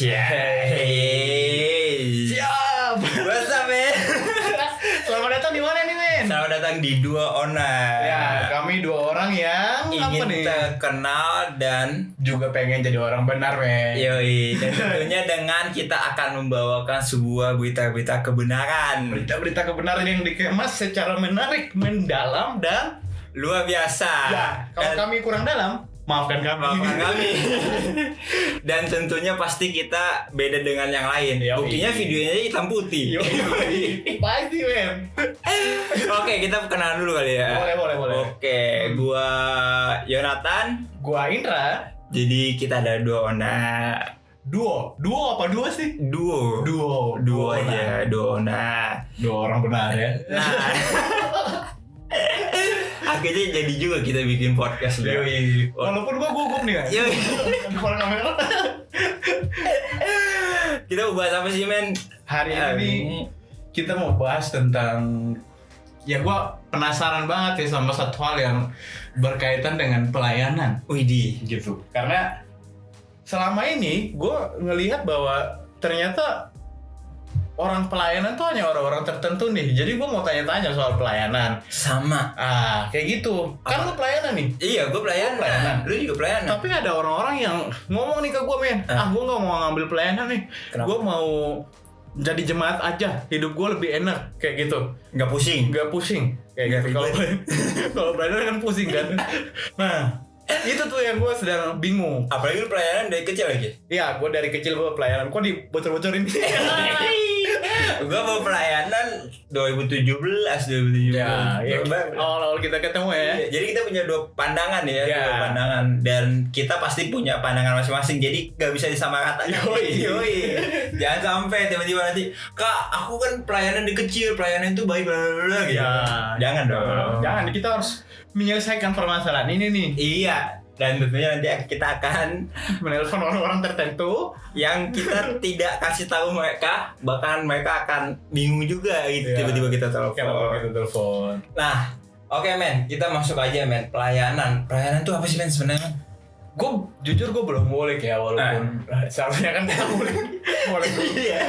Siap. What's up, men? Selamat datang di mana nih, men? Selamat datang di Dua Ona. Ya, kami dua orang yang ingin apa nih? terkenal dan Juga pengen jadi orang benar, men. yoi, dan tentunya dengan kita akan membawakan sebuah berita-berita kebenaran. Berita-berita kebenaran yang dikemas secara menarik, mendalam dan Luar biasa. ya, kalau Dan- kami kurang dalam, maafkan kami. Maafkan kami. Dan tentunya pasti kita beda dengan yang lain. Yoi. Buktinya videonya hitam putih. Yoi. Pasti, men. Oke, kita kenalan dulu kali ya. Boleh. Oke, gua Yonatan. Gua Indra. Jadi kita ada Dua Ona. Duo apa dua sih? Duo aja, Dua Ona. Dua orang benar ya. Nah, akhirnya jadi juga kita bikin podcast ya. Yoi. Walaupun gua gugup nih, kan. Yoi. Depan kamera. Kita mau bahas apa sih, men? Hari ini kita mau bahas tentang, ya gua penasaran banget ya sama satu hal yang berkaitan dengan pelayanan Widih. gitu. Karena selama ini gua ngelihat bahwa ternyata orang pelayanan tuh hanya orang-orang tertentu nih. Jadi gua mau tanya-tanya soal pelayanan. Sama. Kayak gitu. Kan lu pelayanan nih. Iya, gue pelayanan. Lu juga pelayanan. Tapi ada orang-orang yang ngomong nih ke gue, men, gue gak mau ngambil pelayanan nih. Kenapa? Gue mau jadi jemaat aja, hidup gue lebih enak, kayak gitu. Nggak pusing. Gak pusing, kayak gitu. Kalau pelayanan kan pusing kan. Nah, itu tuh yang gue sedang bingung. Apalagi lu pelayanan dari kecil lagi. Iya, gue dari kecil gue pelayanan. Kok dibocor-bocorin? Gue mau pelayanan 2017. Ya, awal-awal kita ketemu ya. Iya, jadi kita punya dua pandangan ya, Ya. dua pandangan, dan kita pasti punya pandangan masing-masing. Jadi nggak bisa disamaratakan. Yoi. Jangan sampai tiba-tiba nanti, Kak, aku kan pelayanan di kecil, pelayanan itu baik, bla bla bla, gitu. Ya. Jangan dong. Jangan, kita harus menyelesaikan permasalahan ini nih. Iya. Dan tentunya nanti kita akan Menelpon orang-orang tertentu. yang kita tidak kasih tahu mereka, bahkan mereka akan bingung juga gitu. Iya. Tiba-tiba kita telepon. Kenapa kita telepon? Nah, oke, men, kita masuk aja, men. Pelayanan tuh apa sih, men, sebenarnya? Gue jujur gue belum ngulik ya, walaupun seharusnya kan kita ngulik. Iya.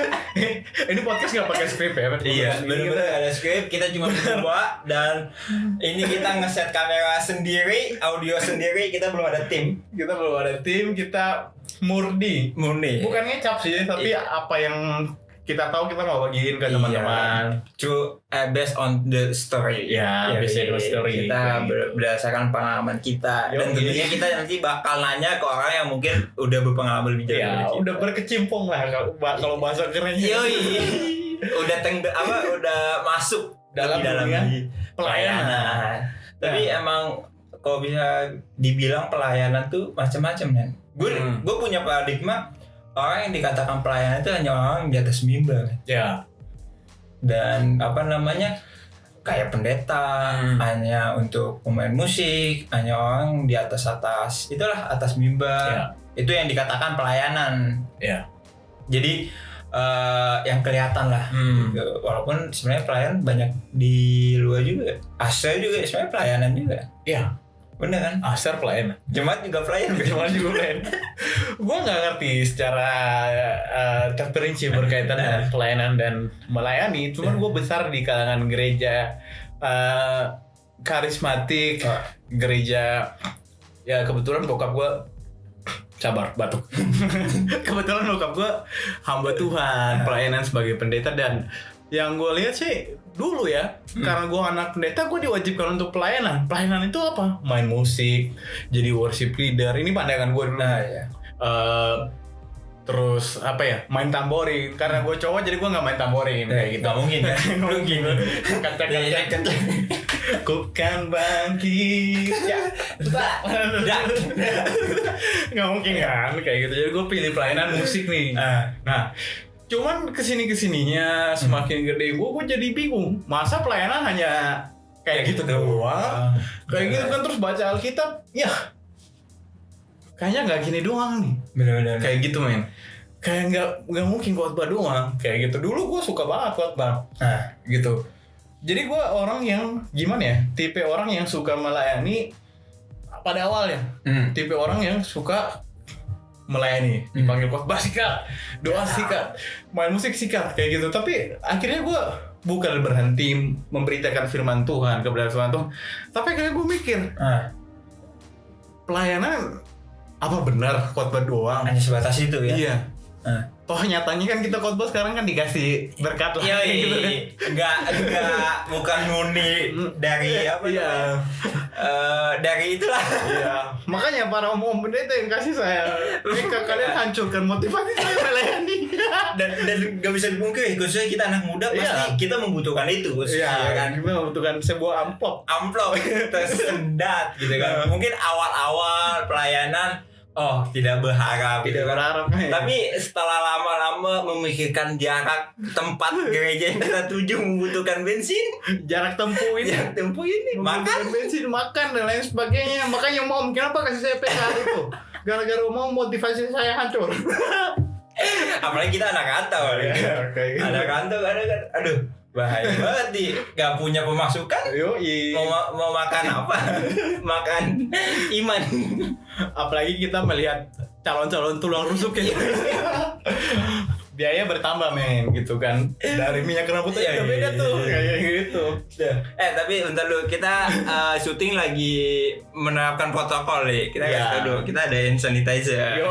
Ini podcast nggak pakai skrip ya? Iya, benar-benar ada skrip. Kita cuma berdua dan ini kita ngeset kamera sendiri, audio sendiri. Kita belum ada tim. Kita belum ada tim, kita murni. Bukan ngecap sih, tapi apa yang kita tahu kita mau bagiin ke teman-teman. Based on the story. Ya, based on the story. Kita berdasarkan pengalaman kita. Dan tentunya kita nanti bakal nanya ke orang yang mungkin udah berpengalaman lebih jauh. Ya, udah berkecimpung lah kalau bahasa kerennya. Yoi. Udah masuk Dalam dunia pelayanan. Tapi emang kalau bisa dibilang pelayanan tuh macam-macam, kan. Gue punya paradigma orang yang dikatakan pelayanan itu hanya orang di atas mimbar. Ya. Dan kayak pendeta, hanya untuk pemain musik, hanya orang di atas mimbar. Ya. Itu yang dikatakan pelayanan. Ya. Jadi yang kelihatan lah. Gitu. Walaupun sebenarnya pelayanan banyak di luar juga. Asal juga sebenarnya pelayanan juga. Iya. Bener kan? Asar pelayanan. Jemaat juga pelayanan. Gue nggak ngerti secara terperinci berkaitan dengan pelayanan dan melayani. Cuman gue besar di kalangan gereja karismatik, gereja, ya kebetulan bokap gue sabar batuk. Kebetulan bokap gue hamba Tuhan, pelayanan sebagai pendeta, dan yang gue lihat sih dulu ya, karena gue anak pendeta, gue diwajibkan untuk pelayanan. Pelayanan itu apa? Main musik, jadi worship leader. Ini pandangan gue dulu. Nah, ya. Terus apa ya? Main tamborin. Karena gue cowok, jadi gue nggak main tamborin kayak gitu. Gak mungkin ya. Mungkin. Ku kan bangkit. Ya. Nggak mungkin kan kayak gitu. Jadi gue pilih pelayanan musik nih. Nah, cuman kesininya semakin gede gue jadi bingung. Masa pelayanan hanya kayak gitu doang? Kayak gitu kan, terus baca Alkitab, ya kayaknya nggak gini doang nih. Bener-bener. Kayak gitu, men. Kayak nggak mungkin khotbah doang. Kayak gitu. Dulu gue suka banget khotbah. Gitu. Jadi gue orang yang gimana ya? Tipe orang yang suka melayani pada awalnya. Tipe orang yang suka melayani, dipanggil khotbah sikat, doa sikat, main musik sikat kayak gitu. Tapi akhirnya gue bukan berhenti memberitakan firman Tuhan, kebenaran firman Tuhan, tapi akhirnya gue mikir pelayanan apa benar khotbah doang? Hanya sebatas itu ya. Iya. Toh nyatanya kan kita khotbah sekarang kan dikasih berkat lah gitu kan. Enggak bukan murni dari apa dari itulah. Iya. Makanya para umum pendeta yang kasih saya, jika kalian hancurkan motivasi saya melayani. dan gak bisa dipungkiri, khususnya kita anak muda pasti kita membutuhkan itu. Iya kan, kita membutuhkan sebuah amplop tersendat gitu kan. Mungkin awal-awal pelayanan tidak berharap gitu kan. Tapi setelah lama-lama memikirkan jarak tempat gereja yang kita tuju membutuhkan bensin, jarak tempuh ini makan bensin, makan dan lain sebagainya. Makanya Om kenapa kasih saya PK itu? Gara-gara mau motivasi saya hancur. Apalagi kita anak rantau, anak rantau kadang-kadang, aduh bahaya banget nih, gak punya pemasukan. Mau makan apa? Makan iman. Apalagi kita melihat calon-calon tulang rusuk ya. Biaya bertambah men gitu kan. Dari minyak rambut aja beda tuh kayak gitu. Tapi bentar dulu, kita syuting lagi menerapkan protokol nih. Kita kasih dulu, kita ada hand sanitizer.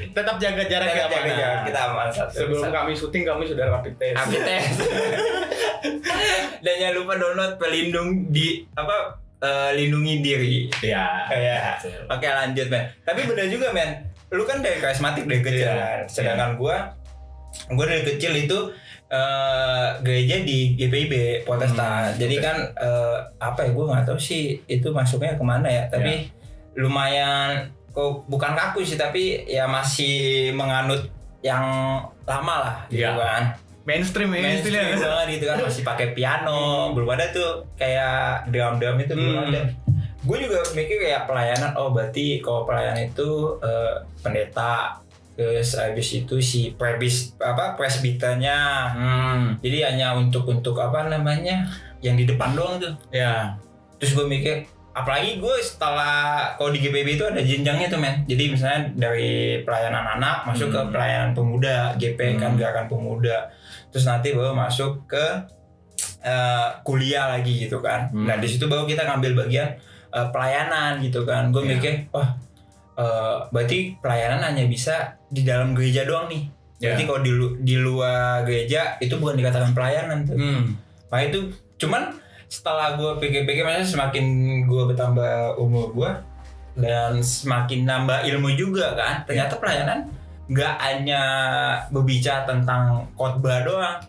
Tetap jaga jarak ya Pak. Kita aman satu. Sebelum kami syuting kami sudah rapid test. Dan jangan lupa download pelindung lindungi diri. Oke, lanjut men. Tapi benar juga men. Lu kan dari karismatik dari kecil kan. Sedangkan gue dari kecil itu gereja di GPIB Protestan. Jadi kan gue nggak tahu sih itu masuknya kemana ya. Tapi lumayan kok bukan kaku sih, tapi ya masih menganut yang lama lah gitu kan. Mainstream banget gitu kan, masih pakai piano, belum ada tuh kayak drum itu belum ada. Gue juga mikir kayak pelayanan, berarti kalau pelayanan itu pendeta, terus habis itu si presbiternya. Jadi hanya untuk apa namanya yang di depan doang tuh. Terus gue mikir, apalagi gue setelah kalau di GPB itu ada jenjangnya tuh men. Jadi misalnya dari pelayanan anak masuk ke pelayanan pemuda, GP kan gerakan pemuda. Terus nanti baru masuk ke kuliah lagi gitu kan. Nah di situ baru kita ngambil bagian pelayanan gitu kan. Gue mikir, berarti pelayanan hanya bisa di dalam gereja doang nih. Berarti kalau di luar gereja itu bukan dikatakan pelayanan tuh. Nah itu cuman setelah gue pikir-pikir, maksudnya semakin gue bertambah umur gue dan semakin nambah ilmu juga kan, ternyata pelayanan nggak hanya berbicara tentang khotbah doang,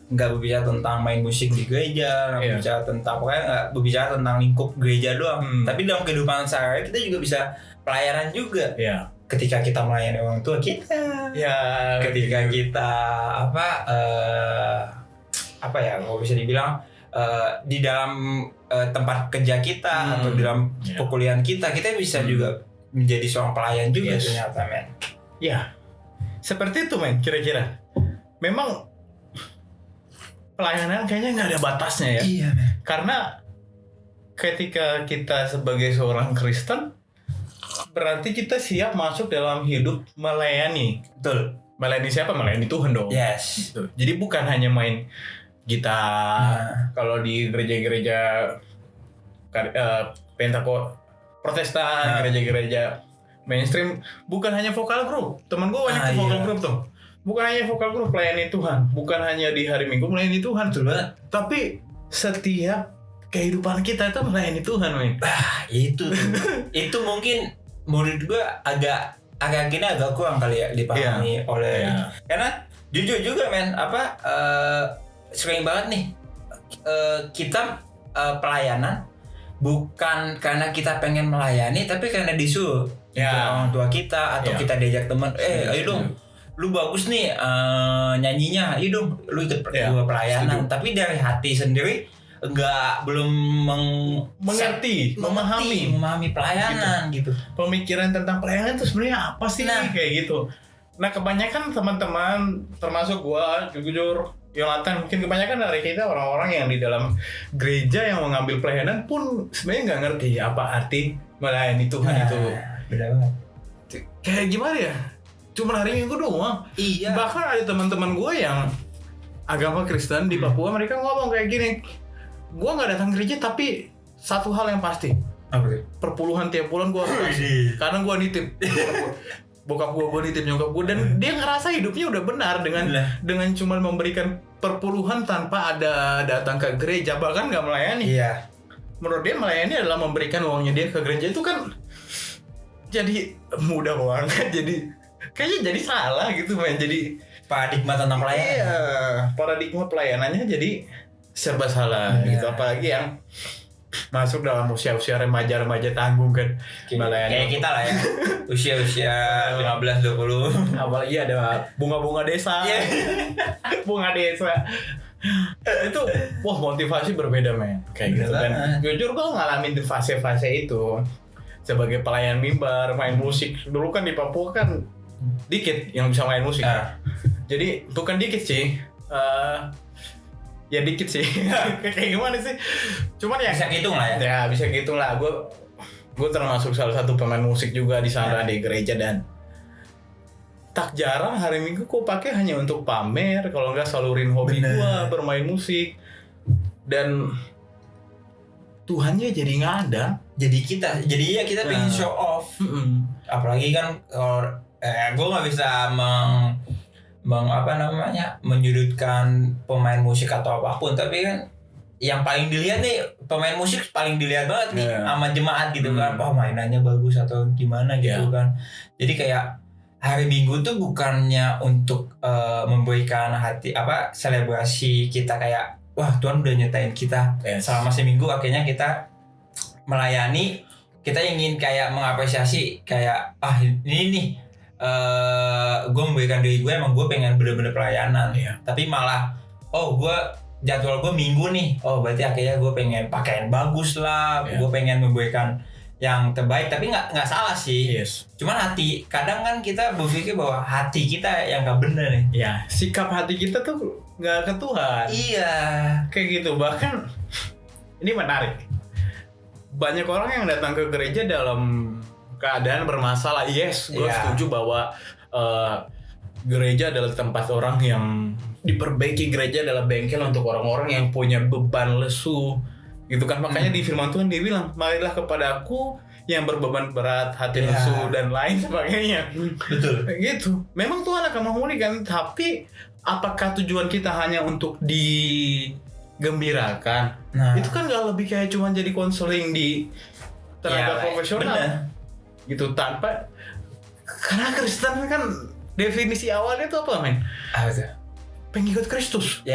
nggak berbicara tentang main musik di gereja, nggak berbicara tentang nggak berbicara tentang lingkup gereja doang, tapi dalam kehidupan sehari kita juga bisa pelayanan juga. Ketika kita melayani orang tua kita, ketika kita kalau bisa dibilang di dalam tempat kerja kita atau di dalam perkuliahan kita bisa juga menjadi seorang pelayan juga ternyata men. Seperti itu men, kira-kira. Memang pelayanan kayaknya nggak ada batasnya ya. Iya men. Karena ketika kita sebagai seorang Kristen, berarti kita siap masuk dalam hidup melayani. Betul. Melayani siapa? Melayani Tuhan dong. Yes. Jadi bukan hanya main gitar. Kalau di gereja-gereja Protestan, gereja-gereja mainstream, bukan hanya vokal group. Temen gue banyak vokal group tuh. Bukan hanya vokal group melayani Tuhan, bukan hanya di hari Minggu melayani Tuhan, tapi setiap kehidupan kita itu melayani Tuhan, men. Itu mungkin menurut gue agak gini agak kurang kali ya dipahami oleh karena jujur juga men, sering banget nih kita pelayanan bukan karena kita pengen melayani, tapi karena disuruh orang tua kita atau kita diajak teman, ayo dong, lu bagus nih nyanyinya, ayo dong lu ikut gua pelayanan. Tapi dari hati sendiri belum mengerti, memahami pelayanan gitu. Pemikiran tentang pelayanan itu sebenarnya apa sih kayak gitu. Nah kebanyakan teman-teman termasuk gua jujur Yonatan, mungkin kebanyakan dari kita orang-orang yang di dalam gereja yang mengambil pelayanan pun sebenarnya nggak ngerti apa arti melayani Tuhan itu. Beda banget. kayak gimana ya? Cuma hari Minggu doang. Iya. Bahkan ada teman-teman gue yang agama Kristen di Papua, mereka ngomong kayak gini. Gue nggak datang gereja tapi satu hal yang pasti. Apa tuh? Perpuluhan tiap bulan gue harus kasih. Karena gue nitip. Bokap gue nitip nyokap gue dan dia ngerasa hidupnya udah benar dengan cuma memberikan perpuluhan tanpa ada datang ke gereja, bahkan nggak melayani. Iya. Menurut dia melayani adalah memberikan uangnya dia ke gereja, itu kan jadi mudah banget, jadi kayaknya jadi salah gitu men. Jadi Paradigma tentang pelayanan. iya, paradigma pelayanannya jadi serba salah gitu, apalagi yang masuk dalam usia-usia remaja tanggung kan. Kayak kita lah ya. Usia-usia 15-20. Apalagi ada bunga-bunga desa. Bunga desa. Itu wah, motivasi berbeda men. Kayak gitu kan. Jujur gue ngalamin di fase-fase itu sebagai pelayan mimbar, main musik. Dulu kan di Papua kan dikit yang bisa main musik. Jadi bukan dikit sih. Ya dikit sih. Kayak gimana sih? Cuman ya bisa hitung lah ya. Ya bisa hitung lah. Gue termasuk salah satu pemain musik juga di sana di gereja, dan tak jarang hari Minggu gue pakai hanya untuk pamer, kalau nggak salurin hobi gue bermain musik. Dan Tuhannya jadi nggak ada. Jadi kita pengen show off. Apalagi kan kalau gue nggak bisa menyudutkan pemain musik atau apapun, tapi kan yang paling dilihat nih pemain musik paling dilihat banget nih sama jemaat gitu kan. Oh, mainannya bagus atau gimana gitu kan. Jadi kayak hari Minggu tuh bukannya untuk memberikan selebrasi kita kayak wah Tuhan udah nyetain kita selama seminggu, akhirnya kita melayani, kita ingin kayak mengapresiasi kayak ini nih gue memberikan diri gue, emang gue pengen bener-bener pelayanan. Tapi malah gue jadwal gue Minggu nih, berarti akhirnya gue pengen pakaian bagus lah, gue pengen memberikan yang terbaik. Tapi nggak salah sih, cuman hati kadang kan kita berpikir bahwa hati kita yang nggak bener nih. Sikap hati kita tuh nggak ke Tuhan. Kayak gitu. Bahkan ini menarik, banyak orang yang datang ke gereja dalam keadaan bermasalah. Gue setuju bahwa gereja adalah tempat orang yang diperbaiki. Gereja adalah bengkel untuk orang-orang yang punya beban lesu gitu kan. Makanya di firman Tuhan dia bilang, marilah kepada aku yang berbeban berat, hati lesu dan lain sebagainya. Betul. Gitu. Memang Tuhan akan memulihkan, tapi apakah tujuan kita hanya untuk digembirakan? Itu kan gak lebih kayak cuma jadi konseling di tenaga profesional. Gitu, tanpa, karena Kristen kan definisi awalnya itu apa men? Pengikut Kristus.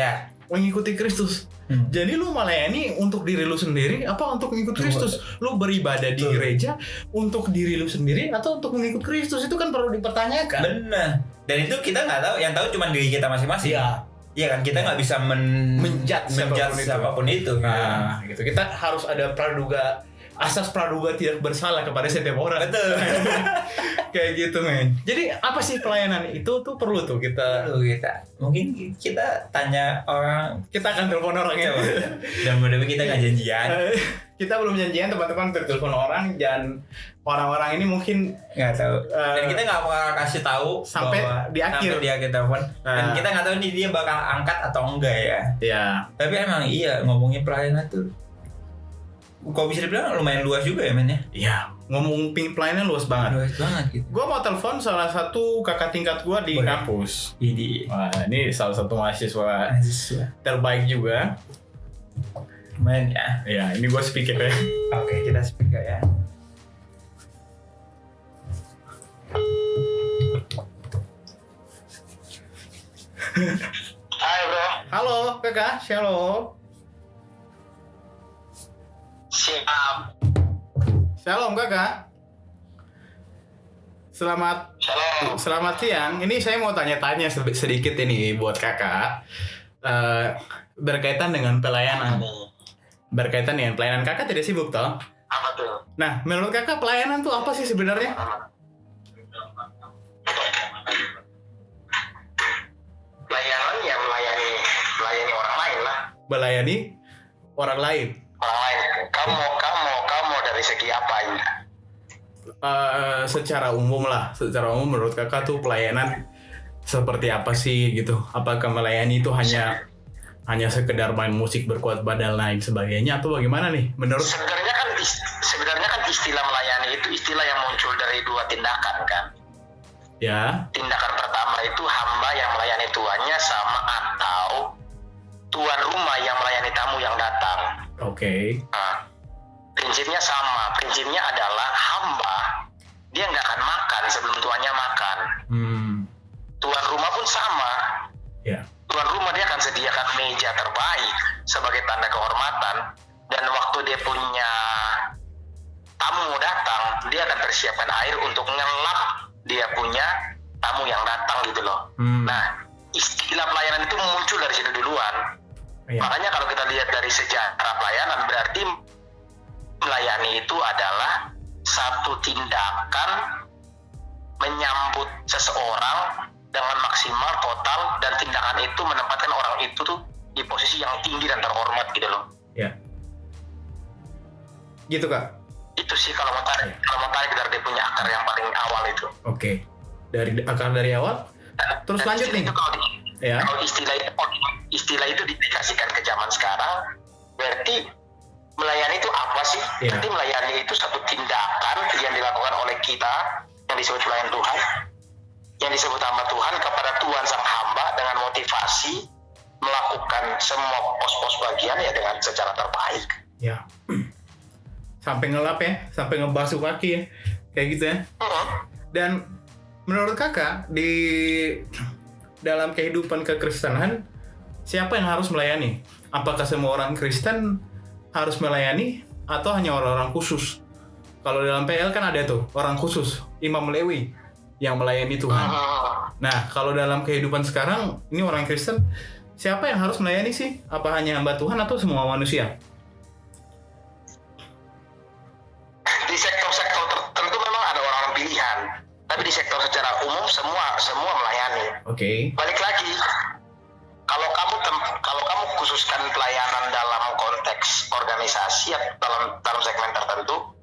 Mengikuti Kristus. Jadi lu melayani untuk diri lu sendiri apa untuk mengikut Kristus? Lu beribadah di gereja untuk diri lu sendiri atau untuk mengikut Kristus? Itu kan perlu dipertanyakan. Benar. Dan itu kita nggak tahu, yang tahu cuma diri kita masing-masing. Iya kan, kita nggak bisa menjudge siapapun itu. Nah, gitu. Kita harus ada asas praduga tidak bersalah kepada setiap orang. Betul. Kayak gitu men. Jadi apa sih pelayanan itu tuh perlu kita. Mungkin kita tanya orang. Kita akan telepon orangnya. Dan mudah-mudahan kita nggak janjian. Kita belum janjian teman-teman, telepon orang, dan orang-orang ini mungkin nggak tahu. Dan kita nggak bakal kasih tahu sampai di akhir telepon. Dan kita nggak tahu nih dia bakal angkat atau enggak ya. Tapi emang ngomongin pelayanan tuh, kok bisa dibilang lumayan luas juga ya men ya? Iya, ngomong pelayanan luas banget. Luas banget gitu. Gue mau telepon salah satu kakak tingkat gue di kampus. Wah, ini salah satu mahasiswa terbaik juga. Men ya. Iya, ini gue speaker ya. Oke, kita speaker ya. Hai bro. Halo kakak, shalom. Siap. Shalom kakak. Selamat siang. Ini saya mau tanya-tanya sedikit ini buat kakak. Berkaitan dengan pelayanan. Kakak tidak sibuk toh? Apa tuh? Nah, menurut kakak pelayanan tuh apa sih sebenarnya? Pelayanan ya melayani orang lain lah. Melayani orang lain. Orang lain. Kamu dari segi apa ini? secara umum menurut kakak tuh pelayanan seperti apa sih gitu? Apakah melayani itu hanya sekedar main musik berkuat badan lain sebagainya atau bagaimana nih menurut? Sebenarnya kan istilah melayani itu istilah yang muncul dari dua tindakan kan. Ya. Tindakan pertama itu hamba yang melayani tuannya sama atau tuan rumah yang melayani tamu yang datang. Oke. Nah, prinsipnya sama. Prinsipnya adalah hamba dia nggak akan makan sebelum tuannya makan. Tuan rumah pun sama. Ya. Tuan rumah dia akan sediakan meja terbaik sebagai tanda kehormatan, dan waktu dia punya tamu datang, dia akan persiapkan air untuk ngelap dia punya tamu yang datang gitu loh. Nah, istilah pelayanan itu muncul dari situ duluan. Ya. Makanya kalau kita lihat dari sejarah pelayanan, berarti melayani itu adalah satu tindakan menyambut seseorang dengan maksimal, total, dan tindakan itu menempatkan orang itu tuh di posisi yang tinggi dan terhormat gitu loh. Ya. Gitu kak. Itu sih kalau mau tarik dari dia punya akar yang paling awal itu. Oke. Dari akar dari awal. Terus dan lanjut nih. Kalau istilah itu diplikasikan ke zaman sekarang, berarti melayani itu apa sih? Ya. Berarti melayani itu satu tindakan yang dilakukan oleh kita yang disebut pelayan Tuhan, yang disebut hamba Tuhan kepada Tuhan sang hamba dengan motivasi melakukan semua pos-pos bagian ya dengan secara terbaik. Ya. Sampai ngelap ya, sampai ngebasuh kaki ya, kayak gitu ya. Dan menurut kakak di dalam kehidupan kekristenan siapa yang harus melayani? Apakah semua orang Kristen harus melayani atau hanya orang-orang khusus? Kalau dalam PL kan ada tuh orang khusus, Imam Lewi yang melayani Tuhan. Nah, kalau dalam kehidupan sekarang ini orang Kristen, siapa yang harus melayani sih? Apa hanya hamba Tuhan atau semua manusia? Di sektor-sektor tertentu memang ada orang-orang pilihan, tapi di sektor secara umum semua melayani. Oke. Balik lagi, kalau kamu khususkan pelayanan dalam konteks organisasi atau dalam segmen tertentu,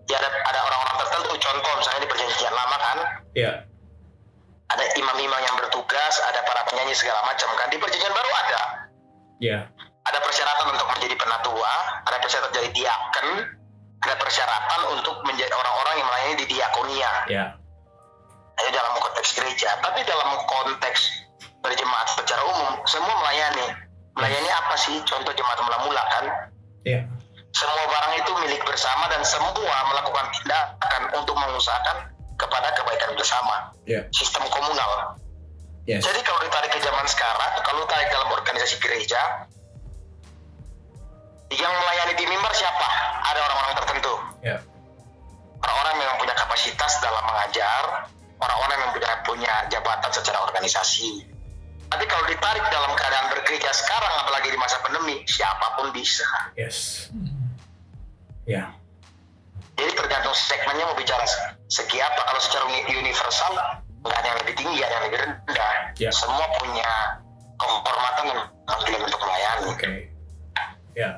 ya ada orang-orang tertentu. Contoh misalnya di perjanjian lama kan, Iya. ada imam-imam yang bertugas, ada para penyanyi segala macam kan. Di perjanjian baru ada. Iya. Ada persyaratan untuk menjadi penatua, ada persyaratan jadi diaken, ada persyaratan untuk menjadi orang-orang yang melayani di diakonia. Iya. Hanya dalam konteks gereja, tapi dalam konteks berjemaat secara umum semua melayani. Melayani apa sih? Contoh jemaat mula-mula kan. Iya. Semua barang itu milik bersama dan semua melakukan tindakan untuk mengusahakan kepada kebaikan bersama. Iya. Sistem komunal. Yes. Jadi kalau ditarik ke zaman sekarang, kalau tarik dalam organisasi gereja, yang melayani di mimbar siapa? Ada orang-orang tertentu. Iya. Orang-orang yang punya kapasitas dalam mengajar, orang-orang yang punya jabatan secara organisasi. Tapi kalau ditarik dalam keadaan bergereja sekarang, apalagi di masa pandemi, siapapun bisa. Yes. Ya. Jadi tergantung segmennya mau bicara segi apa. Kalau secara universal, nggak ada yang lebih tinggi, nggak ada yang lebih rendah. Ya. Semua punya kehormatan dan panggilan untuk melayani. Oke. Ya.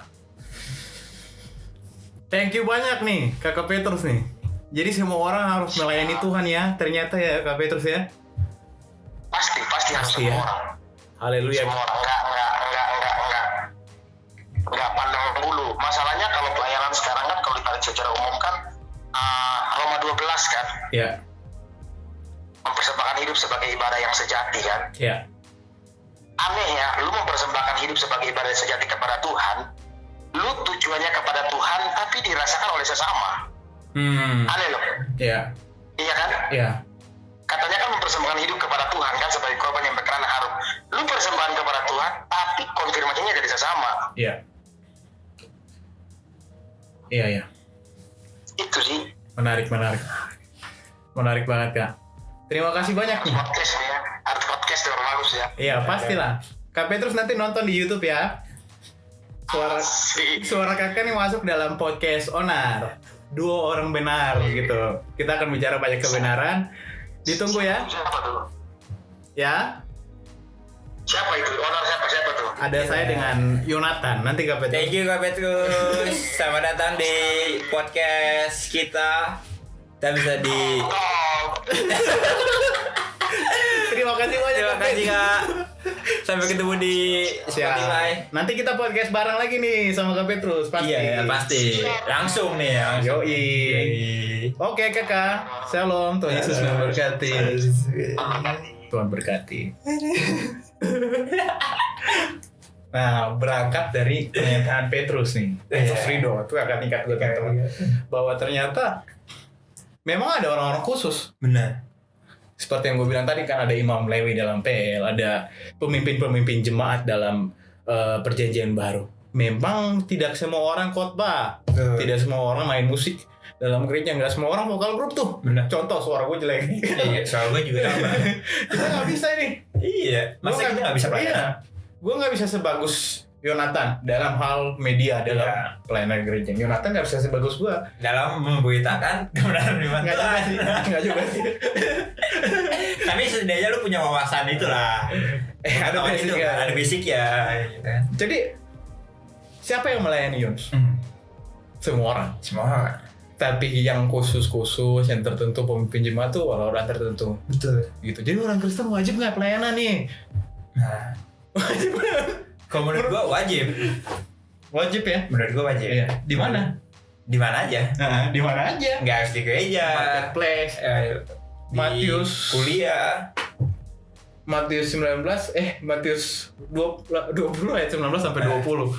Thank you banyak nih Kakak Petrus nih. Jadi semua orang harus melayani Tuhan ya. Ternyata ya Kak Petrus ya. Pasti harus Pasti semua ya. orang. Haleluya. Semua orang nggak pandang bulu. Masalahnya kalau pelayanan sekarang kan kalau ditarik secara umum kan Roma 12 kan, Ya. mempersembahkan hidup sebagai ibadah yang sejati kan. Ya. Anehnya, lu mempersembahkan hidup sebagai ibadah yang sejati kepada Tuhan, lu tujuannya kepada Tuhan tapi dirasakan oleh sesama. Aneh loh. Ya. Iya kan? Ya. Katanya kan mempersembahkan hidup kepada Tuhan kan sebagai korban yang berkenan harum. Lu persembahan kepada Tuhan tapi konfirmasinya dari sesama. Ya. Iya, ya. Itu sih. Menarik banget Kak. Terima kasih banyak nih. Podcast ya. Art podcast yang bagus ya. Iya, pastilah. Kak Petrus nanti nonton di YouTube ya. Suara kakak nih masuk dalam podcast Onar. Dua orang benar gitu. Kita akan bicara banyak kebenaran. Ditunggu ya. Siapa tuh? Ya. Siapa itu? Onar siapa tuh? Ada saya dengan Yonatan. Nanti Kak Petrus. Thank you Kak Petrus. Selamat datang di podcast kita. Kita bisa di Terima kasih banyak. Terima kasih Kak. Sampai ketemu di Spotify. Nanti kita podcast bareng lagi nih sama Kak Petrus pasti. Iya, pasti. Langsung nih ya. Yoi. Oke kakak, shalom, Tuhan Yesus memberkati. Tuhan berkati. Nah, berangkat dari pernyataan Petrus nih, Petrus Rido, itu akan tingkat gue teman-teman, bahwa ternyata memang ada orang-orang khusus. Benar. Seperti yang gue bilang tadi kan ada Imam Lewi dalam PL, ada pemimpin-pemimpin jemaat dalam perjanjian baru. Memang tidak semua orang khotbah, tidak semua orang main musik dalam gereja, nggak semua orang vokal grup tuh. Benar. Contoh suara gue jelek. Iya, soal gue juga sama. Kita nggak bisa nih. Iya, masa kita nggak bisa pelayanan? Iya. Gue nggak bisa sebagus Yonatan dalam hal media, dalam pelayanan gereja. Yonatan nggak bisa sebagus gue Dalam memberitakan kebenaran firman nggak juga Tuhan. sih, nggak juga sih. Tapi setidaknya lu punya wawasan itulah. Ada Pengetahuan basic itu ya. kan, ada basic ya. Gitu kan. Jadi siapa yang melayani Yons? Semua orang. Semua orang. Tapi yang khusus-khusus, yang tertentu pemimpin jemaat tuh orang-orang tertentu. Betul. Gitu. Jadi orang Kristen wajib nggak pelayanan nih? Nah, Wajib. kalau menurut gua wajib. Wajib ya? Menurut gua wajib. Iya. Di mana? Di mana aja? Nah, di mana aja? Nggak harus di gereja. Marketplace. Di Matius. kuliah. Matius 19, Matius 20 ayat 19 sampai 20.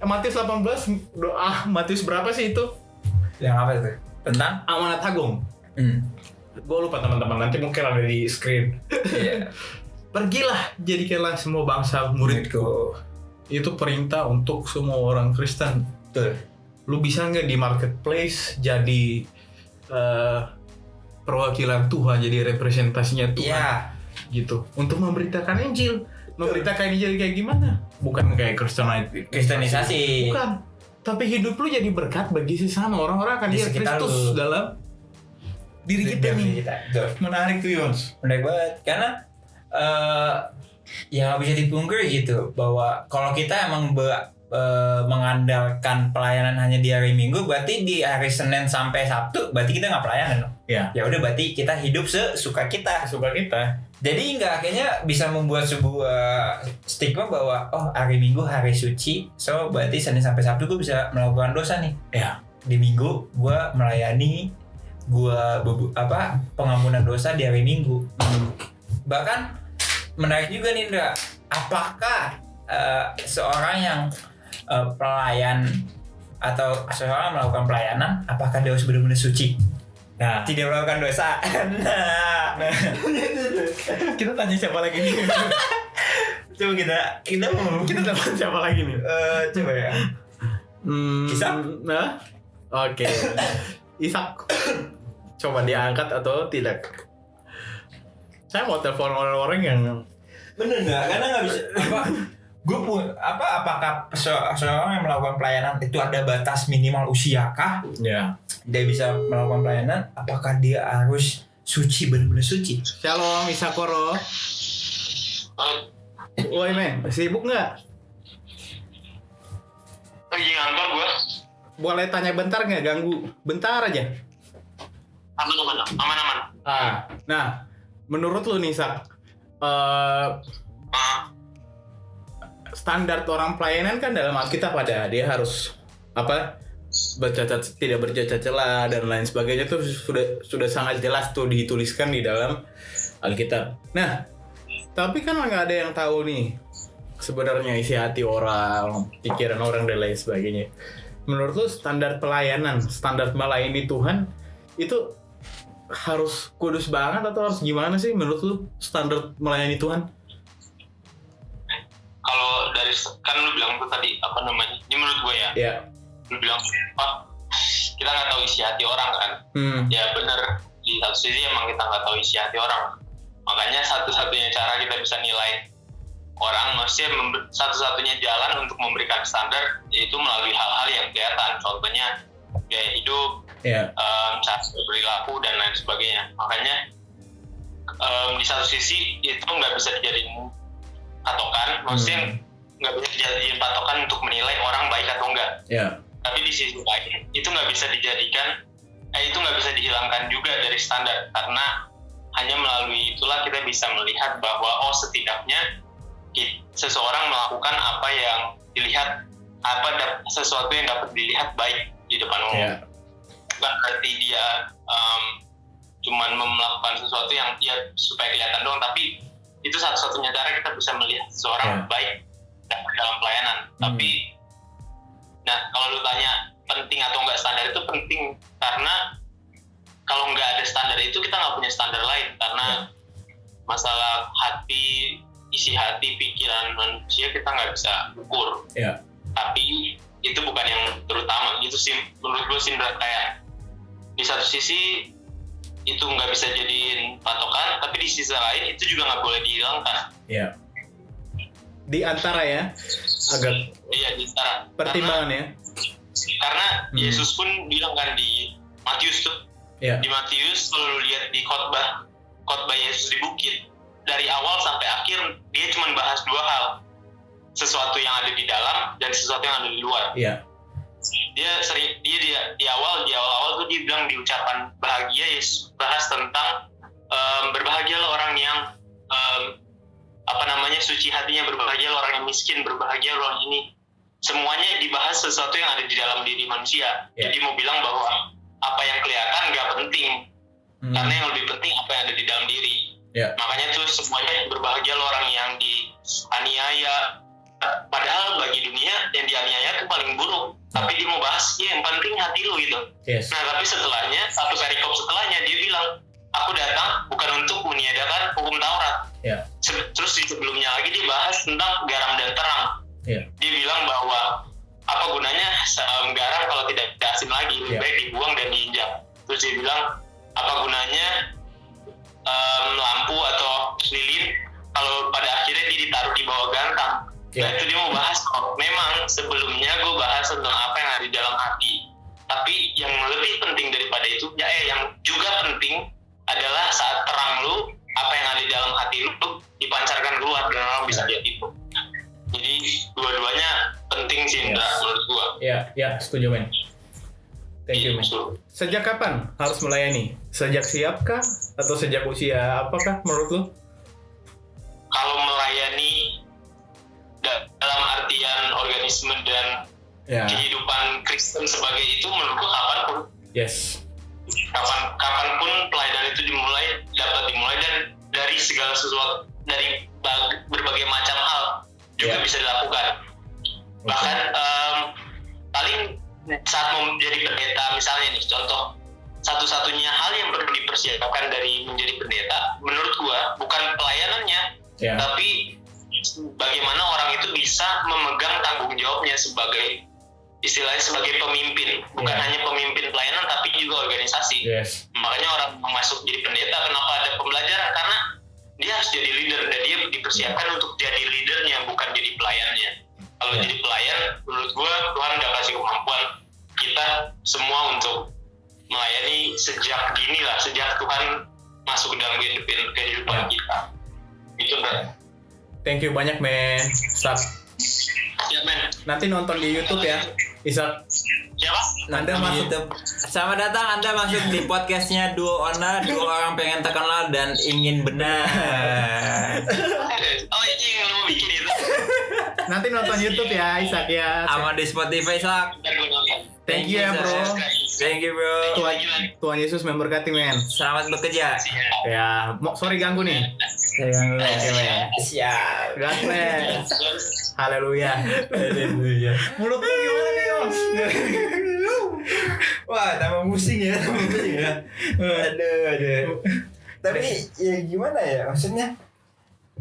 Matius 18 doa Matius berapa sih itu? Yang apa itu? Tentang? Amanat agung. Gue lupa teman-teman, nanti mungkin ada di screen. Iya. Pergilah, jadikanlah semua bangsa muridku. Itu perintah untuk semua orang Kristen. Betul. Lu bisa nggak di marketplace jadi perwakilan Tuhan, jadi representasinya Tuhan? Iya. Gitu. Untuk memberitakan Injil. Memberitakan Injil kayak gimana? Bukan kayak Kristenisasi. Bukan. Tapi hidup lu jadi berkat bagi sesama. Orang-orang akan Di lihat sekitar Kristus lu. dalam diri kita nih. Betul. Menarik tuh Yons. Menarik banget. Karena ya nggak bisa dipungkiri gitu bahwa kalau kita emang mengandalkan pelayanan hanya di hari Minggu, berarti di hari Senin sampai Sabtu berarti kita nggak pelayanan dong. Ya. Ya udah, berarti kita hidup sesuka kita. Suka kita. Jadi nggak, akhirnya bisa membuat sebuah stigma bahwa oh hari Minggu hari suci, so berarti Senin sampai Sabtu gue bisa melakukan dosa nih. Ya. Di Minggu gue melayani, pengampunan dosa di hari Minggu. Bahkan menarik juga nih Indra, apakah seorang yang pelayan atau seorang melakukan pelayanan, apakah dia harus benar-benar suci? Nah, Tidak melakukan dosa. Nah, kita tanya siapa lagi nih? coba kita mau Kita telepon siapa lagi nih? coba ya. Ishak? Nah, oke. Ishak, coba diangkat atau tidak? Saya mau telepon orang-orang yang Bener nggak? Karena nggak bisa. Apakah seorang yang melakukan pelayanan itu ada batas minimal usia kah? ya. Dia bisa melakukan pelayanan. Apakah dia harus suci, benar-benar suci? Shalom Isakoro. Woi men, sibuk nggak? Lagi ngantor gue. Boleh tanya bentar nggak? Ganggu bentar aja. Aman. Nah, menurut lu nih Sak, standar orang pelayanan kan dalam Alkitab ada, dia harus tidak bercacat celah dan lain sebagainya tuh sudah sangat jelas tuh dituliskan di dalam Alkitab. Nah, tapi kan nggak ada yang tahu nih sebenarnya isi hati orang, pikiran orang dan lain sebagainya. Menurut lu standar pelayanan, standar melayani Tuhan itu harus kudus banget atau harus gimana sih menurut lu standar melayani Tuhan? Kalau dari kan lu bilang tuh tadi ini menurut gue ya. Ya. Lu bilang kita nggak tahu isi hati orang kan. Ya bener, di satu sisi emang kita nggak tahu isi hati orang, makanya satu-satunya cara kita bisa nilai orang, maksudnya satu-satunya jalan untuk memberikan standar yaitu melalui hal-hal yang kelihatan, contohnya gaya hidup, cara berperilaku dan lain sebagainya. Makanya di satu sisi itu nggak bisa dijadiin patokan, maksudnya nggak bisa dijadiin patokan untuk menilai orang baik atau enggak. Ya. Tapi di sisi lain itu nggak bisa dijadikan itu nggak bisa dihilangkan juga dari standar, karena hanya melalui itulah kita bisa melihat bahwa setidaknya seseorang melakukan apa yang dilihat, sesuatu yang dapat dilihat baik di depan umum. Bukan berarti dia cuman melakukan sesuatu yang dia supaya kelihatan doang, tapi itu satu-satunya cara kita bisa melihat seseorang baik dalam pelayanan. Tapi nah, kalau lu tanya penting atau enggak standar, itu penting, karena kalau nggak ada standar itu kita nggak punya standar lain, karena masalah hati, isi hati, pikiran manusia kita nggak bisa ukur. Tapi itu bukan yang terutama. Itu sih menurut gue sih kayak di satu sisi itu nggak bisa jadiin patokan, tapi di sisi lain itu juga nggak boleh dihilangkan. Di antara ya, agak di antara pertimbangan ya. Karena Yesus pun bilang kan di Matius tuh, di Matius kalau lu lihat di khotbah Yesus di bukit, dari awal sampai akhir dia cuma bahas dua hal, sesuatu yang ada di dalam dan sesuatu yang ada di luar. Dia di awal tuh dia bilang di ucapan bahagia, Yesus bahas tentang berbahagialah orang yang suci hatinya, berbahagialah orang yang miskin, berbahagialah orang ini. Semuanya dibahas sesuatu yang ada di dalam diri manusia. Jadi mau bilang bahwa apa yang kelihatan nggak penting, karena yang lebih penting apa yang ada di dalam diri. Makanya tuh semuanya berbahagialah orang yang dianiaya. Padahal bagi dunia yang dianiaya itu paling buruk. Tapi dia mau bahas yang penting hati lu gitu. Nah tapi setelahnya, satu perikop setelahnya dia bilang, aku datang bukan untuk meniadakan hukum Taurat. Terus di sebelumnya lagi dia bahas tentang garam dan terang. Dia bilang bahwa apa gunanya garam kalau tidak asin lagi, lebih baik dibuang dan diinjak. Terus dia bilang apa gunanya lampu atau lilin kalau pada akhirnya dia ditaruh di bawah gantang. Nah itu dia mau bahas, memang sebelumnya gue bahas tentang apa yang ada di dalam hati, tapi yang lebih penting daripada itu yang juga penting adalah saat terang lu, apa yang ada di dalam hati lu dipancarkan keluar dan orang bisa lihat itu. Jadi dua-duanya penting sih Indra, menurut gua. Setuju men. Thank you men. Sejak kapan harus melayani? Sejak siapkah atau sejak usia apakah menurut lu? Kalau melayani dalam artian organisme dan kehidupan Kristen sebagai itu, menurut gua kapanpun. Kapanpun pelayanan itu dapat dimulai dan dari segala sesuatu, dari berbagai macam hal juga bisa dilakukan. Bahkan paling saat mau menjadi pendeta misalnya nih, contoh satu-satunya hal yang perlu dipersiapkan dari menjadi pendeta menurut gua bukan pelayanannya, tapi bagaimana orang itu bisa memegang tanggung jawabnya sebagai istilahnya sebagai pemimpin, bukan hanya pemimpin pelayanan tapi juga organisasi. Makanya orang masuk jadi pendeta, kenapa ada pembelajaran? Karena dia harus jadi leader dan dia dipersiapkan untuk jadi leadernya, bukan jadi pelayannya. Kalau jadi pelayan, menurut gue Tuhan udah kasih kemampuan kita semua untuk melayani sejak dini lah, sejak Tuhan masuk dalam kehidupan kita. Gitu kan. Thank you banyak men. Siap men. Nanti nonton di YouTube ya, Ishak. Siapa? Anda masuk YouTube. Selamat datang, Anda masuk di podcastnya Duo Ona, dua orang pengen terkenal dan ingin benar. Oh ini yang lu bikin itu. Nanti nonton YouTube ya Ishak ya. Sama di Spotify Sak. Thank you ya bro. Thank you bro. Tuhan Yesus memberkati men. Selamat bekerja. Ya, sorry ganggu nih. Oke men. Siap. God bless. Haleluya. Mulut lu gimana nih Om? Wah, tambah pusing ya. Aduh. Tapi ya gimana ya, maksudnya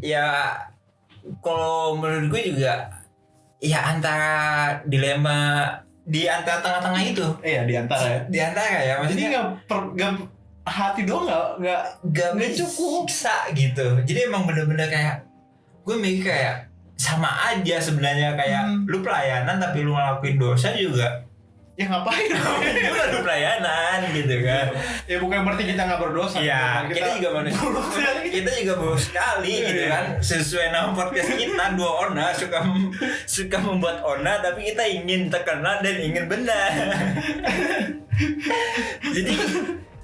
ya kalau menurut gue juga ya antara dilema di antara tengah-tengah itu. Iya di antara ya maksudnya. Jadi nggak hati doang nggak cukup bisa gitu. Jadi emang bener-bener kayak gue mikir kayak sama aja sebenarnya kayak lu pelayanan tapi lu ngelakuin dosa juga ya ngapain? Itu baru pelayanan gitu kan. Ya bukan berarti kita nggak berdosa. Iya, kita juga manusia. Kita juga buruk sekali gitu kan. Sesuai nama podcast kita, dua ona suka membuat ona, tapi kita ingin terkenal dan ingin benar. Jadi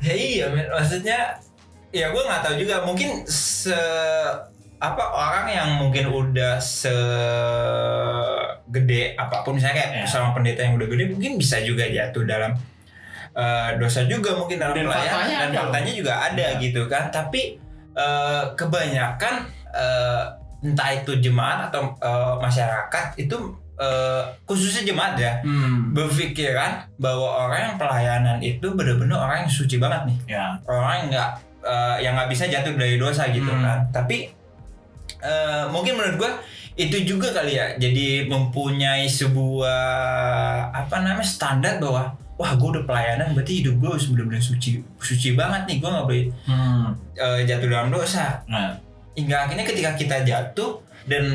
ya iya men, maksudnya ya gue nggak tahu juga, mungkin orang yang mungkin udah segede apapun, misalnya kayak sama pendeta yang udah gede, mungkin bisa juga jatuh dalam dosa juga mungkin dalam pelayanan, dan faktanya juga ada gitu kan. Tapi kebanyakan entah itu jemaat atau masyarakat itu khususnya jemaat ya, berpikiran bahwa orang yang pelayanan itu benar-benar orang yang suci banget nih, orang yang nggak bisa jatuh dari dosa gitu kan. Tapi mungkin menurut gue itu juga kali ya, jadi mempunyai sebuah standar bahwa wah gue udah pelayanan berarti hidup gue harus benar-benar suci banget nih, gue nggak boleh jatuh dalam dosa. Hingga akhirnya ketika kita jatuh dan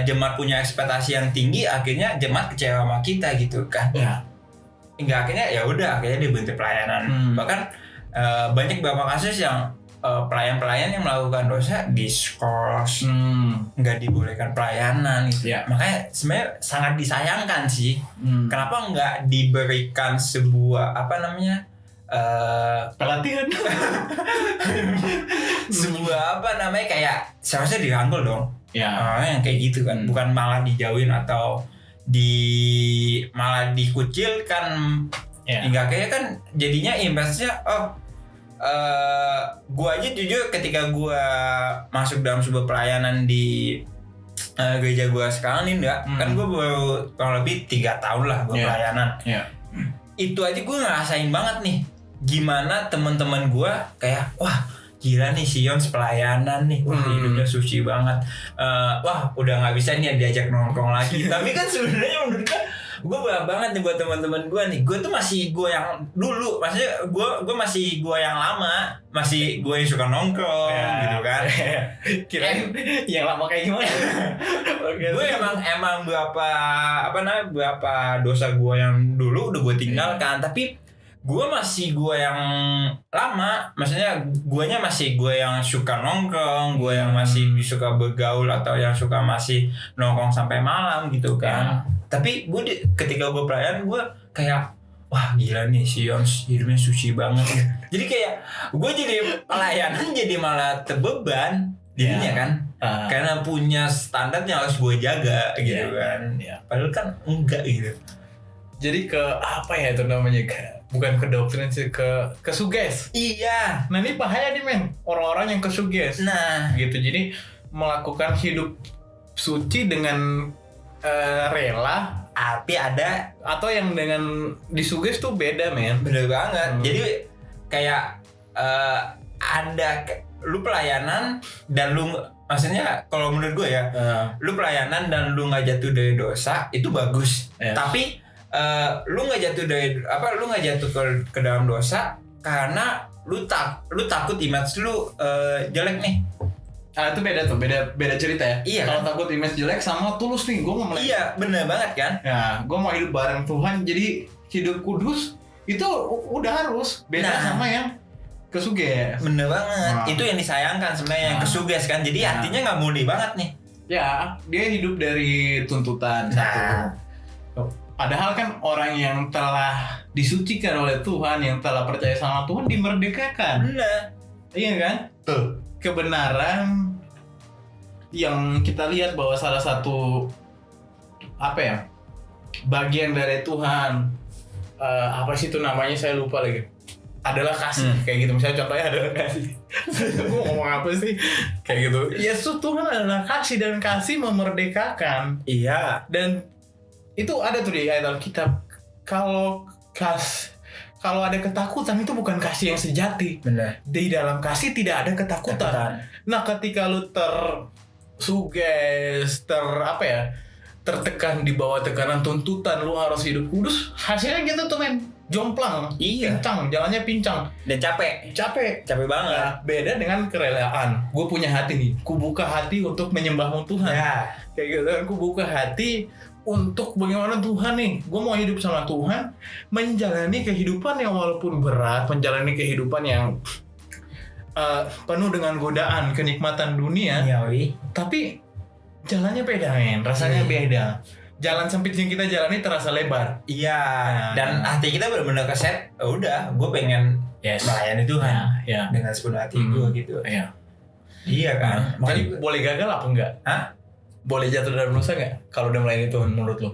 jemaat punya ekspektasi yang tinggi, akhirnya jemaat kecewa sama kita gitu kan. Hingga akhirnya ya udah, akhirnya dia berhenti pelayanan. Bahkan banyak beberapa kasus yang pelayan-pelayan yang melakukan dosa diskors, nggak dibolehkan pelayanan gitu. Makanya sebenarnya sangat disayangkan sih. Kenapa nggak diberikan sebuah pelatihan? Sebuah kayak seharusnya dirangkul dong. Yang kayak gitu kan, bukan malah dijauhin atau malah dikucilkan. Hingga kayaknya kan jadinya imbasnya gua aja jujur ketika gua masuk dalam sebuah pelayanan di gereja gua sekarang nih kan gua baru kurang lebih 3 tahun lah gua pelayanan. Itu aja gua ngerasain banget nih gimana teman-teman gua kayak wah gila nih si Yons pelayanan nih, wah hidupnya suci banget, wah udah nggak bisa nih diajak nongkrong lagi. Tapi kan sebenarnya menurut gue berat banget nih buat teman-teman gue nih. Gue tuh masih gue yang dulu, maksudnya gue masih gue yang lama, masih gue yang suka nongkrong gitu kan. Kirain yang lama kayak gimana? Gue emang berapa dosa gue yang dulu udah gue tinggalkan, tapi gue masih gue yang lama, maksudnya guanya masih gue yang suka nongkrong, gue yang masih suka bergaul atau yang suka masih nongkrong sampai malam gitu kan. Tapi gue ketika gue pelayanan gue kayak wah gila nih si Yons hidupnya suci banget. Jadi kayak gue jadi pelayanan jadi malah terbeban jadinya kan, karena punya standar yang harus gue jaga gitu kan. Padahal kan enggak gitu. Jadi itu namanya, bukan ke doktrin sih, ke suges. Iya. Nah ini bahaya nih men, orang-orang yang ke suges. Nah gitu, jadi melakukan hidup suci dengan rela, tapi ada atau yang dengan disuges tuh beda men. Bener banget. Jadi kayak ada lu pelayanan dan lu, maksudnya kalau menurut gue ya, lu pelayanan dan lu nggak jatuh dari dosa itu bagus. Tapi lu nggak jatuh ke dalam dosa karena lu takut image lu jelek nih. Itu beda cerita ya. Iya. Kalau takut image jelek sama tulus nih, gue mau mulai. Iya, bener banget kan. Ya, gue mau hidup bareng Tuhan, jadi hidup kudus itu udah harus beda sama yang kesuges. Bener banget. Itu yang disayangkan sebenarnya yang kesuges kan. Jadi artinya nggak murni banget nih. Ya, dia hidup dari tuntutan satu. Padahal kan orang yang telah disucikan oleh Tuhan, yang telah percaya sama Tuhan, dimerdekakan. Bener. Iya kan? Tuh. Kebenaran yang kita lihat bahwa salah satu bagian dari Tuhan, apa sih itu namanya, saya lupa lagi, adalah kasih. Kayak gitu, misalnya contohnya adalah kasih. Gue ngomong apa sih kayak gitu. Yesus Tuhan adalah kasih, dan kasih memerdekakan. Iya. Dan itu ada tuh di ayat Alkitab, kalau ada ketakutan itu bukan kasih yang sejati. Benar. Di dalam kasih tidak ada ketakutan. Nah, ketika lu tersuges, tertekan di bawah tekanan tuntutan lu harus hidup kudus, hasilnya gitu tuh men, jomplang, pincang, jalannya pincang dan capek banget. Nah, beda dengan kerelaan. Gue punya hati nih, ku buka hati untuk menyembahmu Tuhan. Kayak gitu, ku buka hati untuk bagaimana Tuhan nih, gue mau hidup sama Tuhan, menjalani kehidupan yang walaupun berat, menjalani kehidupan yang penuh dengan godaan, kenikmatan dunia, tapi jalannya beda men, rasanya beda. Jalan sempit yang kita jalani terasa lebar. Iya. Dan hati kita benar-benar keset. Udah, gue pengen melayani Tuhan dengan sepenuh hati gue gitu. Iya kan. Makanya boleh gagal apa enggak? Hah? Boleh jatuh dalam dosa nggak kalau udah melayani Tuhan menurut lo?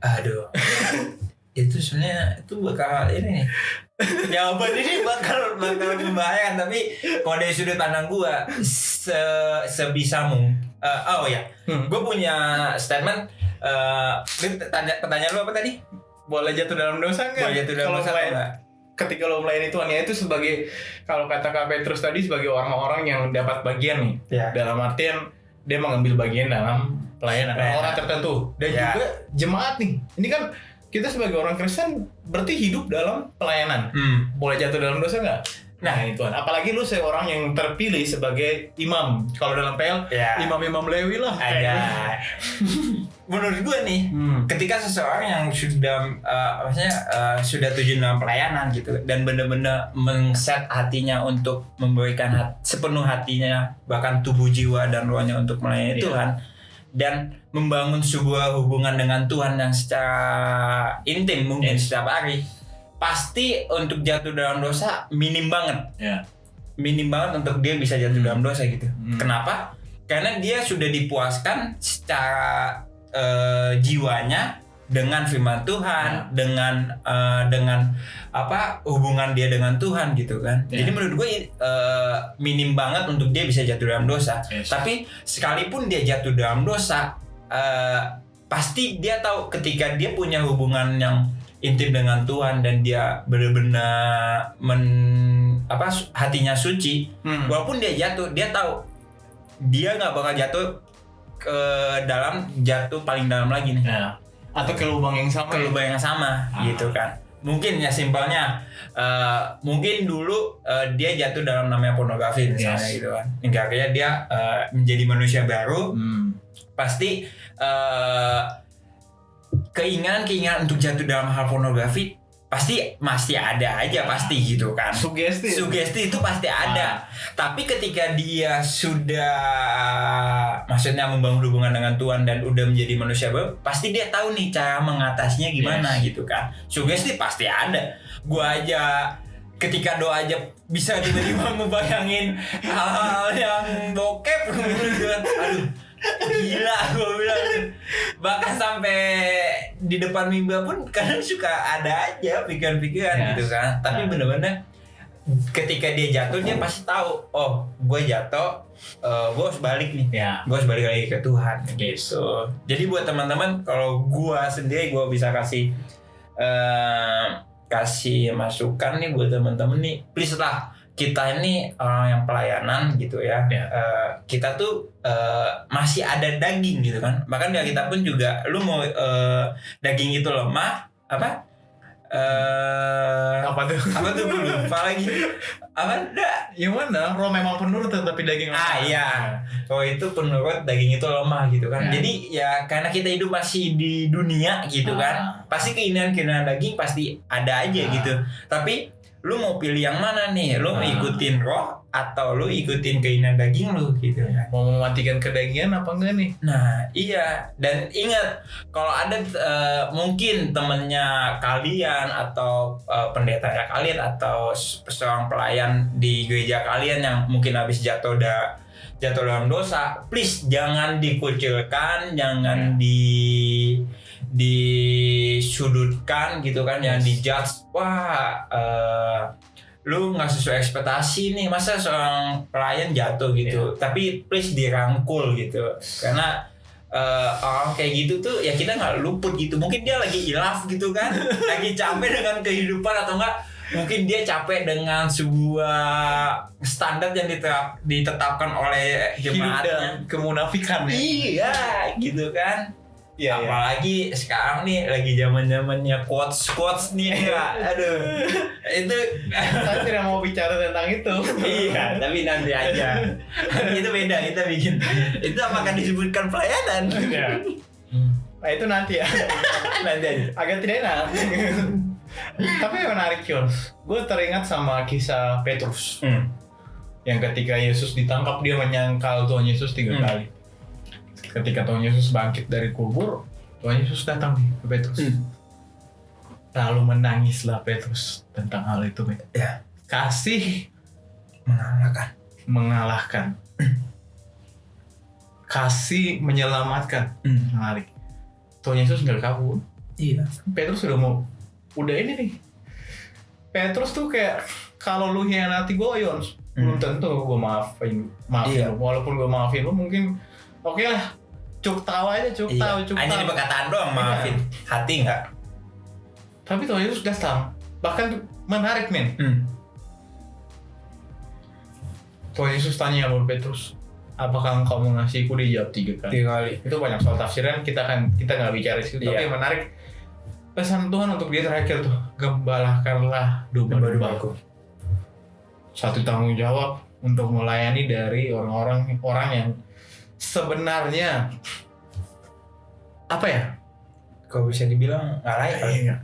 Aduh. Itu sebenarnya itu bakal ini nih. Jawaban ini bakal membahayakan, tapi kalau dari sudut pandang gue sebisamu. Gue punya statement. Pertanyaan lu apa tadi? Boleh jatuh dalam dosa nggak? Boleh jatuh dalam dosa nggak? Ketika lo melayani Tuhan ya itu sebagai, kalau kata Kak Petrus tadi, sebagai orang-orang yang dapat bagian nih. Dalam artian dia mengambil bagian dalam pelayanan orang tertentu. Dan juga jemaat nih. Ini kan kita sebagai orang Kristen berarti hidup dalam pelayanan. Boleh jatuh dalam dosa nggak? Nah Tuhan, apalagi lu seorang yang terpilih sebagai imam. Kalau dalam PL, imam-imam Lewi lah. Menurut gue nih, ketika seseorang yang sudah sudah tujuan dalam pelayanan gitu, dan benar-benar men-set hatinya untuk memberikan sepenuh hatinya, bahkan tubuh, jiwa, dan rohnya untuk melayani Tuhan, dan membangun sebuah hubungan dengan Tuhan yang secara intim mungkin setiap hari, pasti untuk jatuh dalam dosa minim banget. Minim banget untuk dia bisa jatuh dalam dosa gitu. Kenapa? Karena dia sudah dipuaskan secara jiwanya dengan firman Tuhan, dengan hubungan dia dengan Tuhan gitu kan. Jadi menurut gue minim banget untuk dia bisa jatuh dalam dosa. Tapi sekalipun dia jatuh dalam dosa, pasti dia tahu ketika dia punya hubungan yang intim dengan Tuhan dan dia benar-benar hatinya suci, walaupun dia jatuh, dia tahu dia nggak bakal jatuh ke dalam paling dalam lagi nih, atau ke lubang yang sama, gitu kan. Mungkin ya simpelnya mungkin dulu dia jatuh dalam namanya pornografi misalnya gitu kan, hingga akhirnya dia menjadi manusia baru. Pasti keinginan untuk jatuh dalam hal pornografi pasti masih ada aja, pasti gitu kan. Sugesti itu pasti ada. Tapi ketika dia sudah maksudnya membangun hubungan dengan Tuhan dan udah menjadi manusia baru, pasti dia tahu nih cara mengatasinya gimana gitu kan. Sugesti pasti ada. Gua aja ketika doa aja bisa tiba-tiba ngebayangin hal-hal yang bokep gitu kan. Aduh, gila gue bilang. Bahkan sampai di depan mimbar pun kadang suka ada aja pikiran-pikiran gitu kan. Tapi bener-bener ketika dia jatuh, dia pasti tahu, oh gue jatuh, gue harus balik nih, gue harus balik lagi ke Tuhan gitu. Jadi buat teman-teman, kalau gue sendiri gue bisa kasih masukan nih buat teman-teman nih, please lah, kita ini orang yang pelayanan gitu ya. Kita tuh masih ada daging gitu kan. Bahkan ya kita pun juga, lu mau daging itu lemah apa tuh gue lupa lagi. Apa enggak? Yang mana? Roh memang penurut tetapi daging lemah. Iya. Oh itu penurut, daging itu lemah gitu kan. Jadi ya karena kita hidup masih di dunia gitu kan, pasti keinginan daging pasti ada aja gitu. Tapi lu mau pilih yang mana nih? Lu mau ikutin roh atau lu ikutin keinginan daging lu gitu kan? Mau mematikan kedagingan apa enggak nih? Nah iya. Dan ingat, kalau ada mungkin temennya kalian atau pendetanya kalian atau seorang pelayan di gereja kalian yang mungkin habis jatuh dalam dosa, please jangan dikucilkan, jangan disudutkan gitu kan, jangan dijudge. Wah, lu nggak sesuai ekspektasi nih, masa seorang pelayan jatuh gitu. Tapi please dirangkul gitu, karena orang kayak gitu tuh ya kita nggak luput gitu. Mungkin dia lagi hilaf gitu kan, lagi capek dengan kehidupan, atau enggak mungkin dia capek dengan sebuah standar yang ditetapkan oleh jemaatnya, kemunafikan ya. Iya gitu kan. Apalagi sekarang nih lagi zamannya quotes nih ya. Aduh, itu saya tidak mau bicara tentang itu. Iya, tapi nanti aja. Itu beda, kita bikin. Itu apakah disebutkan pelayanan? Nah itu nanti ya. Nanti aja. Agak tidak enak. Tapi menarik Yos. Gue teringat sama kisah Petrus. Yang ketika Yesus ditangkap dia menyangkal Tuhan Yesus 3 kali. Ketika Tuhan Yesus bangkit dari kubur, Tuhan Yesus datang nih ke Petrus. Lalu menangislah Petrus tentang hal itu. Ya. Kasih mengalahkan. Kasih menyelamatkan. Menarik. Tuhan Yesus nggak kabur. Iya. Petrus udah ini nih. Petrus tuh kayak kalau lu hianati gue Yons, belum tentu gue maafin Iya. lu. Walaupun gue maafin lu mungkin oke lah. Cuk tahu aja, cuk tahu. Hanya di perkataan doang maafin. Hati enggak. Tapi Tuhan Yesus datang. Bahkan menarik men. Tuhan Yesus tanya sama Petrus, apakah engkau mengasihiku? Dia jawab 3 kali. 3 kali. Itu banyak soal tafsiran, kita nggak bicara di situ. Tapi yang menarik pesan Tuhan untuk dia terakhir tuh, gembalakanlah domba-dombaku. Satu tanggung jawab untuk melayani dari orang yang sebenarnya apa ya? Kalau bisa dibilang nggak layak. Iya.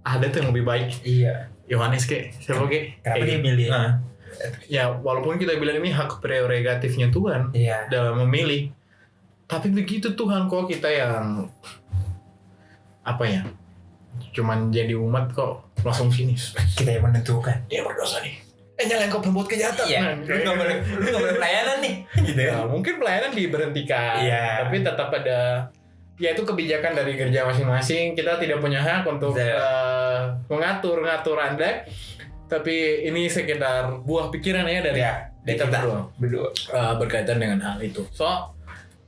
Ada tuh yang lebih baik. Iya. Yohanes siapa Kenapa dia milih? Nah, ya walaupun kita bilang ini hak prerogatifnya Tuhan Iya. dalam memilih, tapi begitu Tuhan kok kita yang apa ya? Cuman jadi umat kok langsung finish. Kita yang menentukan. Dia berdosa nih. Jangan kau berbuat kejahatan. Iya. Lu nggak boleh pelayanan nih. Gitu ya. Nah, mungkin pelayanan diberhentikan. Iya. Tapi tetap ada. Ya itu kebijakan dari gereja masing-masing. Kita tidak punya hak untuk mengatur Anda. Tapi ini sekedar buah pikiran ya dari kita berdua. Berkaitan dengan hal itu. So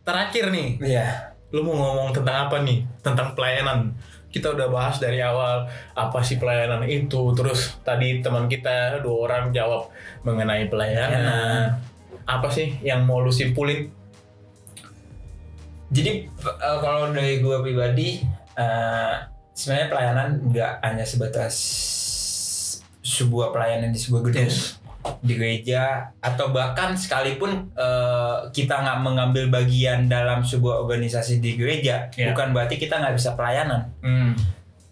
terakhir nih. Iya. Lu mau ngomong tentang apa nih? Tentang pelayanan. Kita udah bahas dari awal apa sih pelayanan itu. Terus tadi teman kita 2 orang jawab mengenai pelayanan. Apa sih yang mau lu simpulin? Jadi kalau dari gue pribadi, sebenarnya pelayanan nggak hanya sebatas sebuah pelayanan di sebuah gedung, di gereja, atau bahkan sekalipun kita nggak mengambil bagian dalam sebuah organisasi di gereja, bukan berarti kita nggak bisa pelayanan.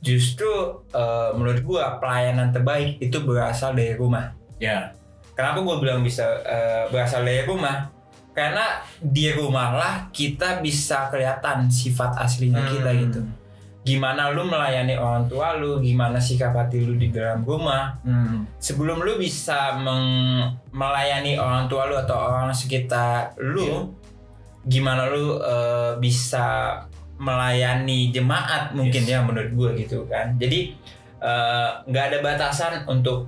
Justru menurut gue pelayanan terbaik itu berasal dari rumah. Kenapa gue bilang bisa berasal dari rumah? Karena di rumah lah kita bisa kelihatan sifat aslinya kita gitu. Gimana lu melayani orang tua lu, gimana sikap hati lu di dalam rumah. Sebelum lu bisa melayani orang tua lu atau orang sekitar lu, gimana lu bisa melayani jemaat mungkin ya menurut gue gitu kan. Jadi nggak ada batasan untuk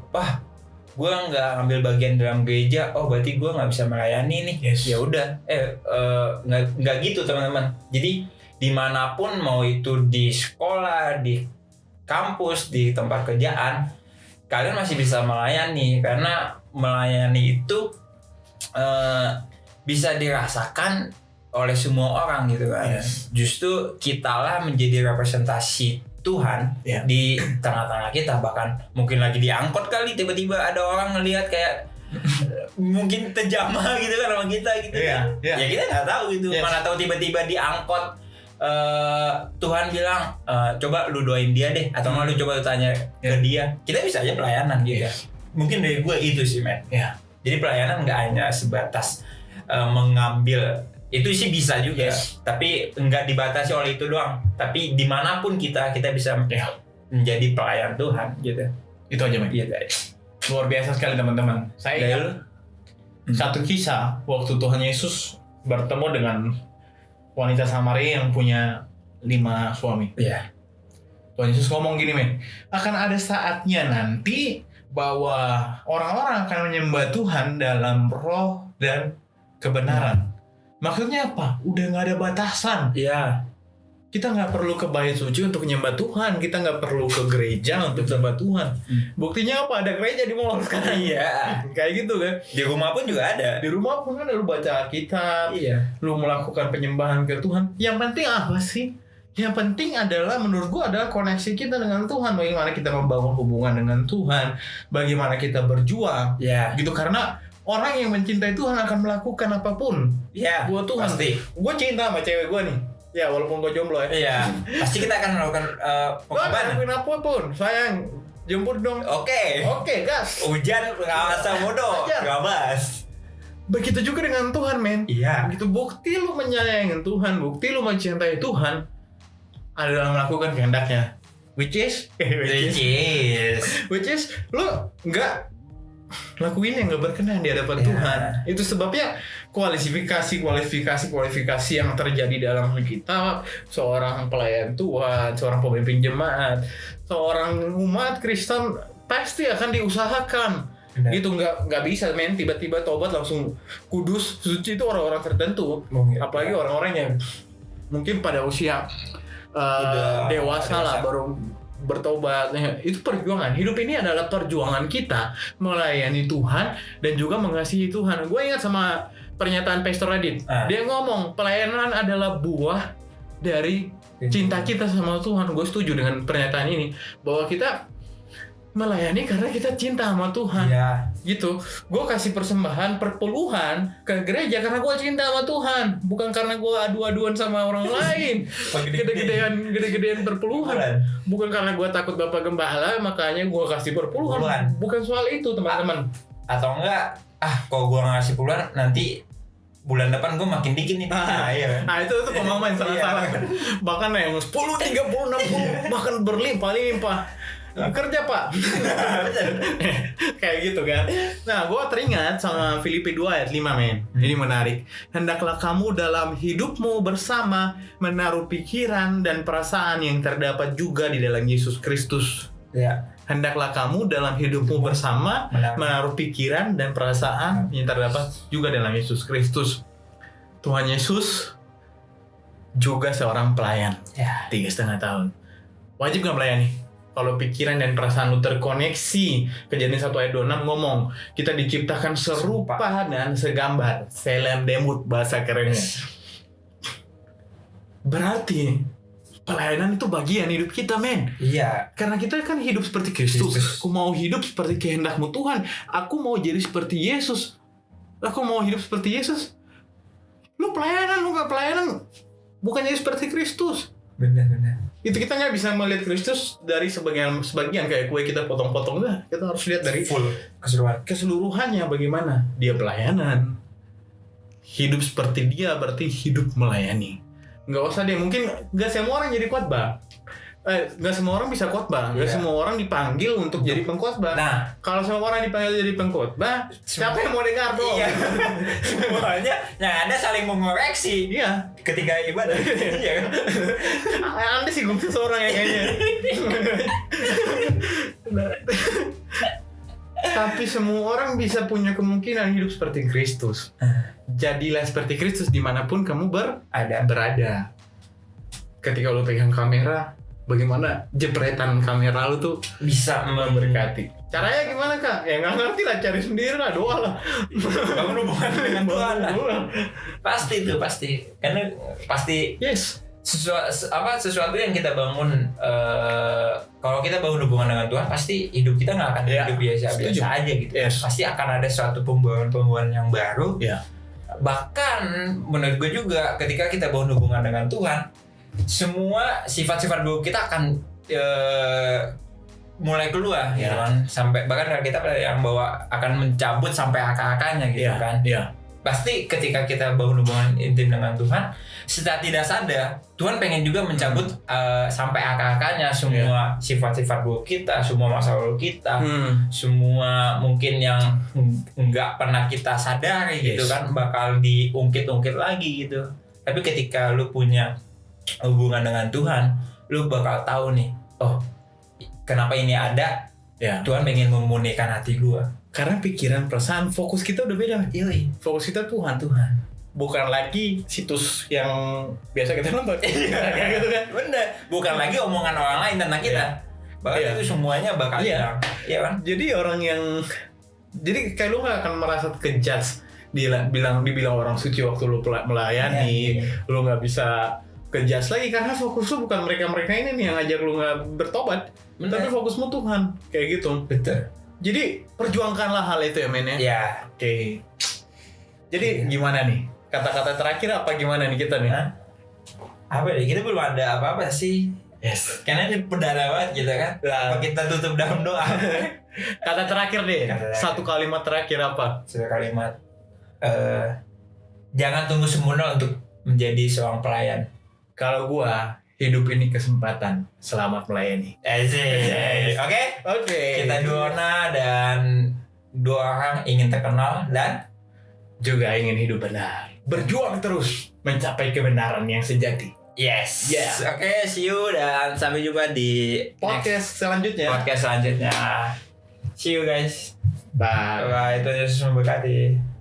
gue nggak ambil bagian dalam gereja, berarti gue nggak bisa melayani nih. Ya udah, nggak gitu teman-teman. Jadi dimanapun, mau itu di sekolah, di kampus, di tempat kerjaan, kalian masih bisa melayani. Karena melayani itu bisa dirasakan oleh semua orang gitu kan. Justru kitalah menjadi representasi Tuhan di tengah-tengah kita. Bahkan mungkin lagi diangkut kali, tiba-tiba ada orang ngelihat kayak mungkin terjamah gitu kan sama kita gitu kan. Ya kita nggak tahu gitu. Mana tahu tiba-tiba diangkut Tuhan bilang coba lu doain dia deh, atau lu coba tanya ke dia. Kita bisa aja pelayanan gitu. Mungkin dari gue itu sih men. Jadi pelayanan nggak hanya sebatas mengambil, itu sih bisa juga, tapi nggak dibatasi oleh itu doang. Tapi dimanapun kita bisa menjadi pelayan Tuhan gitu. Itu aja men. Luar biasa sekali teman-teman. Saya ingat satu kisah waktu Tuhan Yesus bertemu dengan wanita Samaria yang punya 5 suami. Tuhan Yesus ngomong gini men, akan ada saatnya nanti bahwa orang-orang akan menyembah Tuhan dalam roh dan kebenaran. Maksudnya apa? Udah gak ada batasan. Kita gak perlu ke bait suci untuk menyembah Tuhan. Kita gak perlu ke gereja untuk menyembah Tuhan. Buktinya apa? Ada gereja di mall sekarang. Kayak gitu kan. Di rumah pun juga ada. Di rumah pun kan lu baca Alkitab. Lu melakukan penyembahan ke Tuhan. Yang penting apa sih? Yang penting adalah menurut gua adalah koneksi kita dengan Tuhan. Bagaimana kita membangun hubungan dengan Tuhan. Bagaimana kita berjuang. Gitu, karena orang yang mencintai Tuhan akan melakukan apapun buat Tuhan. Pasti. Gue cinta sama cewek gue nih. Ya walaupun gue jomblo ya. Iya, pasti kita akan melakukan Gue gak pengorbanan. ngelakuin apapun, sayang. Jemput dong. Oke. Oke, gas. Hujan nggak usah bodoh, Ajar. nggak bahas. Begitu juga dengan Tuhan, men. Iya. Begitu bukti lu menyayangi Tuhan, bukti lu mencintai Tuhan adalah melakukan kehendaknya. Which is lu nggak lakuin yang nggak berkenan di hadapan Ya. Tuhan. Itu sebabnya kualifikasi yang terjadi dalam hidup kita, seorang pelayan Tuhan, seorang pemimpin jemaat, seorang umat Kristen pasti akan diusahakan. Benar. Gitu nggak bisa, men, tiba-tiba tobat langsung kudus suci. Itu orang-orang tertentu, apalagi orang-orang yang mungkin pada usia Udah dewasa lah baru bertobat. Itu perjuangan. Hidup ini adalah perjuangan kita melayani Tuhan dan juga mengasihi Tuhan. Gue ingat sama pernyataan Pastor Radit. Dia ngomong pelayanan adalah buah dari cinta kita sama Tuhan. Gue setuju dengan pernyataan ini, bahwa kita melayani karena kita cinta sama Tuhan. Iya. Gitu. Gue kasih persembahan perpuluhan ke gereja karena gue cinta sama Tuhan, bukan karena gue adu-aduan sama orang lain. Gede-gedean perpuluhan. Bukan karena gue takut Bapak Gembala makanya gue kasih perpuluhan. Bukan soal itu, teman-teman. Atau enggak, kalau gue ngasih puluhan nanti bulan depan gue makin dikit nih. Iya. Nah itu pemahaman salah-salah. Bahkan yang 10, 30, 60 bahkan berlimpah-limpah. Kerja Pak. Kayak gitu kan. Nah gue teringat sama Filipi 2 ayat 5, men. Ini menarik. Hendaklah kamu dalam hidupmu bersama menaruh pikiran dan perasaan yang terdapat juga di dalam Yesus Kristus. Ya. Hendaklah kamu dalam hidupmu bersama menaruh pikiran dan perasaan yang terdapat juga dalam Yesus Kristus. Tuhan Yesus juga seorang pelayan. Ya. 3,5 tahun. Wajib gak melayani? Kalau pikiran dan perasaan lu terkoneksi. Kejadian 1 ayat 26 ngomong, kita diciptakan serupa dan segambar. Selem demut bahasa kerennya. Berarti pelayanan itu bagian hidup kita, men. Iya. Karena kita kan hidup seperti Kristus. Aku mau hidup seperti kehendakmu Tuhan. Aku mau jadi seperti Yesus. Aku mau hidup seperti Yesus. Lu pelayanan, lu gak pelayanan, bukan jadi seperti Kristus. Benar. Itu kita nggak bisa melihat Kristus dari sebagian kayak kue kita potong-potong. Nah, kita harus lihat dari Full keseluruhannya, bagaimana dia pelayanan. Hidup seperti dia berarti hidup melayani. Nggak usah deh, mungkin nggak semua orang jadi khotbah. Nggak semua orang bisa khotbah, nggak semua orang dipanggil untuk jadi pengkhotbah. Nah, kalau semua orang dipanggil jadi pengkhotbah, siapa yang mau dengar dong? Iya. Semuanya yang ada saling mengoreksi. Iya. Ketika ibadah. Iya. Anda sih gue seorang ya kayaknya. Tapi semua orang bisa punya kemungkinan hidup seperti Kristus. Jadilah seperti Kristus dimanapun kamu berada. Ketika lu pegang kamera, bagaimana jepretan kamera lu tuh bisa memberkati. Caranya gimana Kak? Ya nggak ngerti lah, cari sendiri lah, doa lah. bangun hubungan dengan Tuhan lah. Pasti. Karena pasti Yes. sesuatu yang kita bangun, kalau kita bangun hubungan dengan Tuhan, pasti hidup kita nggak akan hidup biasa aja gitu. Yes. Pasti akan ada suatu pembuangan yang baru. Ya. Bahkan menurut gue juga ketika kita bangun hubungan dengan Tuhan, semua sifat-sifat buruk kita akan mulai keluar, gitu kan. Sampai bahkan kita yang bawa akan mencabut sampai akar-akarnya gitu kan. Iya. Pasti ketika kita bangun hubungan intim dengan Tuhan, secara tidak sadar Tuhan pengen juga mencabut sampai akar-akarnya semua sifat-sifat buruk kita, semua masa lalu kita, semua mungkin yang nggak pernah kita sadari gitu kan, bakal diungkit-ungkit lagi gitu. Tapi ketika lu punya hubungan dengan Tuhan, lu bakal tahu nih, oh kenapa ini ada, Tuhan pengen memurnikan hati gua. Karena pikiran, perasaan, fokus kita udah beda. Yoi. Fokus kita Tuhan. Bukan lagi situs yang biasa kita nonton. Kayak gitu kan. Bener. Bukan lagi omongan orang lain tentang kita. Bahkan itu semuanya bakal hilang. Iya kan? Jadi kayak lu gak akan merasa kejudge dibilang orang suci waktu lu melayani. Lu gak bisa kejudge lagi karena fokus lu bukan mereka-mereka ini nih yang ngajak lu gak bertobat. Tapi fokusmu Tuhan. Kayak gitu. Betul. Jadi perjuangkanlah hal itu ya, men ya. Iya. Oke. Jadi gimana nih? Kata-kata terakhir apa gimana nih kita nih? apa ya? Kita belum ada apa-apa sih. Yes. Karena ini perdana banget gitu kan. Nah. Apa kita tutup dalam doa? Kata terakhir deh. Kata terakhir. Satu kalimat terakhir apa? Sudah kalimat. Jangan tunggu sempurna untuk menjadi seorang pelayan. Kalau gua, hidup ini kesempatan, selamat melayani. Oke. Oke. Kita Duona dan dua orang ingin terkenal dan juga ingin hidup benar. Berjuang terus mencapai kebenaran yang sejati. yes. Yeah. Oke, see you dan sampai jumpa di Podcast selanjutnya. podcast selanjutnya. See you guys. Bye. Bye. Tuhan Yesus memberkati.